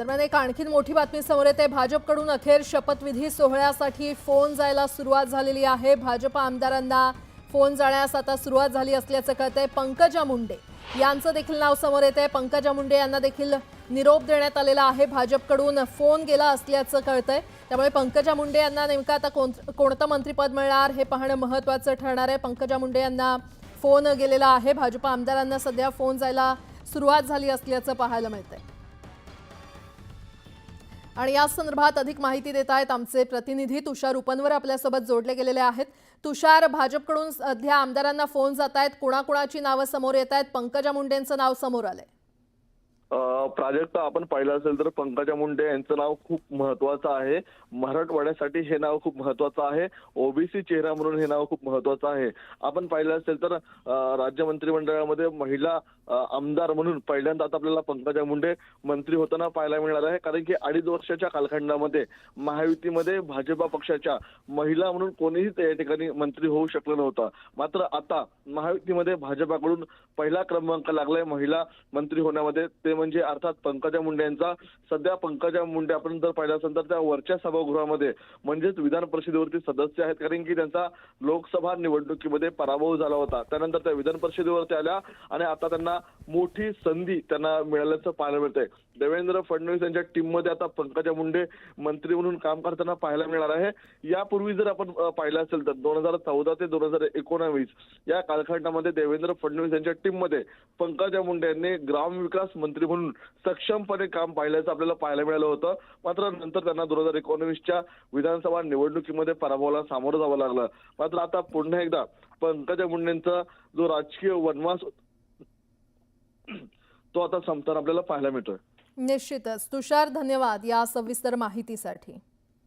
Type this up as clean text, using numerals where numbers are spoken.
दरम्यान एक आणखीन मोठी बातमी समोर येते। भाजपकडून अखेर शपथविधी सोहळ्यासाठी फोन जायला सुरुवात झालेली आहे। भाजप आमदारांना फोन जाण्यास आता सुरुवात झाली असल्याचं कळतंय। पंकजा मुंडे यांचं देखील नाव समोर येतंय। पंकजा मुंडे यांना देखील निरोप देण्यात आलेला आहे। भाजपकडून फोन गेला असल्याचं कळतंय। त्यामुळे पंकजा मुंडे यांना नेमकं आता कोणतं मंत्रिपद मिळणार हे पाहणं महत्त्वाचं ठरणार आहे। पंकजा मुंडे यांना फोन गेलेला आहे। भाजप आमदारांना सध्या फोन जायला सुरुवात झाली असल्याचं पाहायला मिळतंय। आणि या संदर्भात अधिक माहिती देत आहेत आमचे प्रतिनिधी तुषार उपनवर आपल्यासोबत जोडले गेलेले आहेत। तुषार, भाजपकडून सध्या आमदारांना फोन जात आहेत, कुणाकुणाची नावं समोर येत आहेत? पंकजा मुंडेंचं नाव समोर आलंय। प्राजक्ता, आपण पाहिलं असेल तर पंकजा मुंडे यांचं नाव खूप महत्वाचं आहे। मराठवाड्यासाठी हे नाव खूप महत्वाचं आहे। ओबीसी चेहरा म्हणून हे नाव खूप महत्वाचं आहे। आपण पाहिलं असेल तर राज्य मंत्रिमंडळामध्ये महिला आमदार म्हणून पहिल्यांदा आता आपल्याला पंकजा मुंडे मंत्री होताना पाहायला मिळणार आहे। कारण की 2.5 वर्षाच्या कालखंडामध्ये महायुतीमध्ये भाजपा पक्षाच्या महिला म्हणून कोणीही त्या ठिकाणी मंत्री होऊ शकलं नव्हतं। मात्र आता महायुतीमध्ये भाजपाकडून पहिला क्रमांक लागलाय महिला मंत्री होण्यामध्ये, ते म्हणजे अर्थात पंकजा मुंडे यांचा। सध्या पंकजा मुंडे आपण जर पाहिलं असेल तर त्या वरच्या सभागृहामध्ये म्हणजेच विधान परिषदेवरती सदस्य आहेत। कारण की त्यांचा लोकसभा निवडणुकीमध्ये पराभव झाला होता, त्यानंतर त्या विधान परिषदेवरती आल्या आणि आता त्यांना मोठी संधी त्यांना मिळाल्याचं पाहायला मिळतंय। देवेंद्र फडणवीस यांच्या टीममध्ये आता पंकजा मुंडे मंत्री म्हणून काम करताना पाहायला मिळणार आहे। यापूर्वी जर आपण पाहिलं असेल तर 2014 ते 2019 या कालखंडामध्ये देवेंद्र फडणवीस यांच्या टीममध्ये पंकजा मुंडे यांनी ग्रामविकास मंत्री म्हणून सक्षमपणे काम पाहिल्याचं आपल्याला पाहायला मिळालं होतं। मात्र नंतर त्यांना 2019च्या विधानसभा निवडणुकीमध्ये पराभवाला सामोरं जावं लागलं। मात्र आता पुन्हा एकदा पंकजा मुंडेंचा जो राजकीय वनवास तो आता संपताना आपल्याला पाहायला मिळतोय। निश्चितच तुषार, धन्यवाद या सविस्तर माहितीसाठी।